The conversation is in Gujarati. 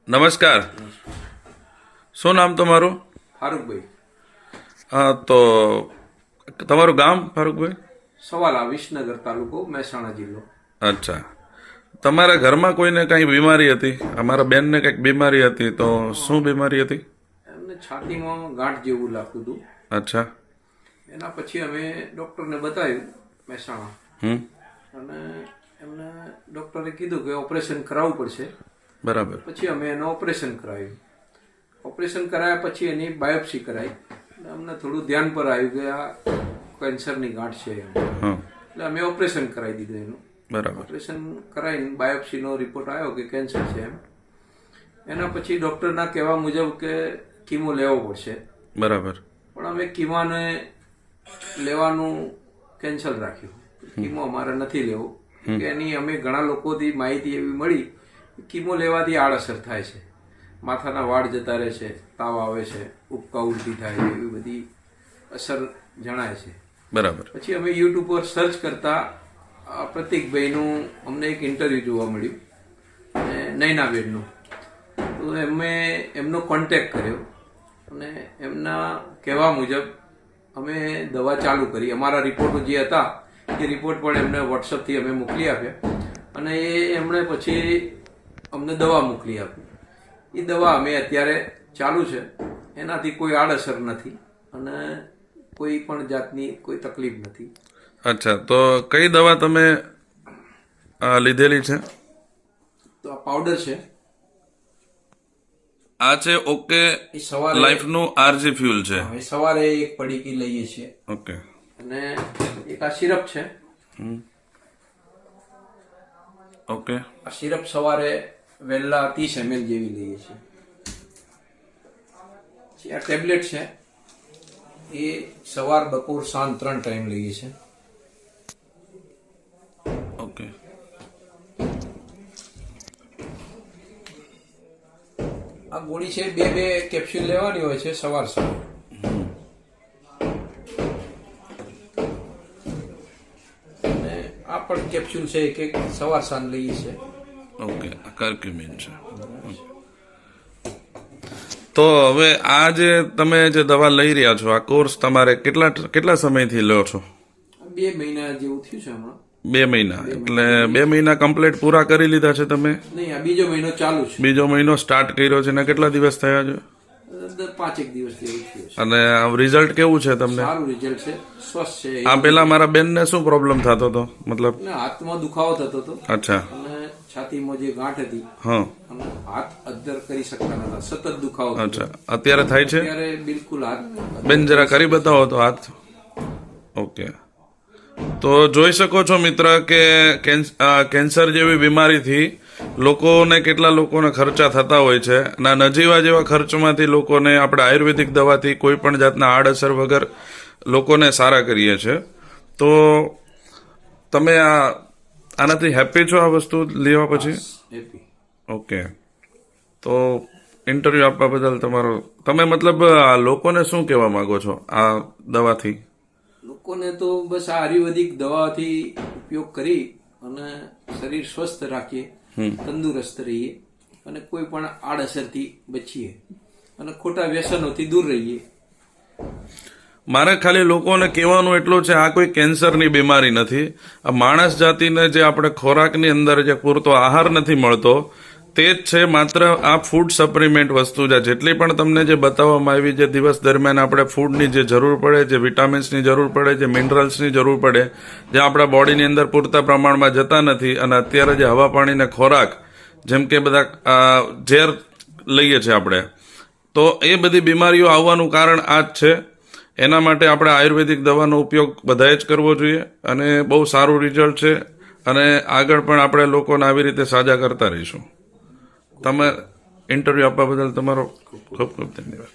નમસ્કાર. શું નામ તમારું? ફારૂકભાઈ. હા, તો તમારું ગામ ફારૂકભાઈ? સવાલા, વિસનગર તાલુકો, મહેસાણા જિલ્લો. અચ્છા, તમારા ઘરમાં કોઈને કંઈ બીમારી હતી? અમારા બેનને કંઈક બીમારી હતી, તો શું બીમારી હતી? એમને છાતીમાં ગાંઠ જેવું લાગતું હતું. અચ્છા. એના પછી અમે ડૉક્ટરને બતાવ્યું મહેસાણા, અને એમને ડૉક્ટરે કીધું કે ઓપરેશન કરાવવું પડશે. બરાબર. પછી અમે એનું ઓપરેશન કરાવ્યું. ઓપરેશન કરાયા પછી એની બાયોપ્સી કરાવી. અમને થોડું ધ્યાન પર આવ્યું કે આ કેન્સરની ગાંઠ છે એમ. એટલે અમે ઓપરેશન કરાવી દીધું એનું. બરાબર. ઓપરેશન કરાવીને બાયોપ્સીનો રિપોર્ટ આવ્યો કે કેન્સર છે એમ. એના પછી ડૉક્ટરના કહેવા મુજબ કે કીમો લેવો પડશે. બરાબર. પણ અમે કીમાને લેવાનું કેન્સલ રાખ્યું. કીમો અમારે નથી લેવો, કે એની અમે ઘણા લોકોથી માહિતી એવી મળી કીમો લેવાથી આડઅસર થાય છે, માથાના વાળ જતા રહે છે, તાવ આવે છે, ઉપકા ઉલટી થાય છે, એવી બધી અસર જણાય છે. બરાબર. પછી અમે યુટ્યુબ પર સર્ચ કરતા પ્રતિકભાઈનું અમને એક ઇન્ટરવ્યુ જોવા મળ્યું, નૈનાબેનનું. તો અમે એમનો કોન્ટેક્ટ કર્યો અને એમના કહેવા મુજબ અમે દવા ચાલુ કરી. અમારા રિપોર્ટો જે હતા એ રિપોર્ટ પણ એમને વોટ્સઅપથી અમે મોકલી આપ્યા, અને એમણે પછી અમને દવા મોકલી આપી. એ દવા અમે અત્યારે ચાલુ છે. એનાથી કોઈ આડઅસર નથી અને કોઈ પણ જાતની કોઈ તકલીફ નથી. અચ્છા, તો કઈ દવા તમે લીધેલી છે? તો આ પાવડર છે, આ છે ઓકે એ સવારે લાઈફનું આરજી ફ્યુલ છે. એ સવારે એક પડીકી લઈએ છીએ. ઓકે. અને એક આ સિરપ છે. ઓકે. આ સિરપ સવારે વહેલા 30 ml જેવી લઈએ છીએ. આ ટેબ્લેટ છે, એ સવાર, બપોર, સાંજ 3 ટાઈમ લઈએ છીએ. ઓકે. આ ગોળી છે, બે કેપ્સ્યુલ લેવાની હોય છે સવાર સાંજ. અને આ પણ કેપ્સ્યુલ છે, એક સવાર સાંજ લઈએ છીએ. ઓકે, કર્ક્યુમિન છે. તો હવે આ જે તમે જે દવા લઈ રહ્યા છો, આ કોર્સ તમારે કેટલા સમયથી લો છો? 2 મહિના જેવું થયું છે હમણાં. 2 મહિના એટલે 2 મહિના કમ્પ્લીટ પૂરા કરી લીધા છે તમે? નહીં, આ બીજો મહિનો ચાલુ છે. બીજો મહિનો સ્ટાર્ટ કર્યો છે ને કેટલા દિવસ થયા છે? 5-1 દિવસ જેવું થયું છે. અને રિઝલ્ટ કેવું છે તમને? સારું રિઝલ્ટ છે, સ્વસ્થ છે. આ પેલા મારા બેનને શું પ્રોબ્લેમ થતો હતો? મતલબ હાથમાં દુખાવો થતો હતો. અચ્છા. અને છાતીમાં જે ગાંઠ હતી, હા, અને હાથ અદ્ધર કરી શકતા નતા, સતત દુખાવો થતો. અચ્છા. અત્યારે થાય છે? અત્યારે બિલકુલ હાથ. બેન જરા કરી બતાવો તો હાથ. ઓકે. તો જોઈ શકો છો મિત્ર કે કેન્સર જેવી બીમારીથી કેટલા લોકોને ખર્ચા થતા હોય છે, અને નજીવા જેવા ખર્ચમાંથી લોકોને આપણે આયુર્વેદિક દવાથી કોઈ પણ જાતના આડઅસર વગર લોકોને સારા કરીએ છીએ. તો તમે આનાથી હેપી છો આ વસ્તુ લેવા પછી? ઓકે. તો ઇન્ટરવ્યુ આપવા બદલ તમે મતલબ લોકોને શું કહેવા માંગો છો આ દવાથી? લોકોને તો બસ આ આયુર્વેદિક દવાથી ઉપયોગ કરી અને શરીર સ્વસ્થ રાખીએ, તંદુરસ્ત રહીએ, અને કોઈ પણ આડઅસરથી બચીએ, અને ખોટા વ્યસનોથી દૂર રહીએ. મારે ખાલી લોકોને કહેવાનું એટલું છે, આ કોઈ કેન્સરની બીમારી નથી. આ માણસ જાતિને જે આપણે ખોરાકની અંદર જે પૂરતો આહાર નથી મળતો, તે જ છે માત્ર આ ફૂડ સપ્લિમેન્ટ વસ્તુ છે. જેટલી પણ તમને જે બતાવવામાં આવી, જે દિવસ દરમિયાન આપણે ફૂડની જે જરૂર પડે, જે વિટામિન્સની જરૂર પડે, જે મિનરલ્સની જરૂર પડે, જે આપણા બોડીની અંદર પૂરતા પ્રમાણમાં જતા નથી, અને અત્યારે જે હવા પાણીને ખોરાક જેમ કે બધા ઝેર લઈએ છીએ આપણે, તો એ બધી બીમારીઓ આવવાનું કારણ આ જ છે. એના માટે આપણે આયુર્વેદિક દવાનો ઉપયોગ બધાએ જ કરવો જોઈએ, અને બહુ સારું રિઝલ્ટ છે, અને આગળ પણ આપણે લોકોને આવી રીતે સાજા કરતા રહીશું. તમે ઇન્ટરવ્યુ આપવા બદલ તમારો ખૂબ ખૂબ ધન્યવાદ.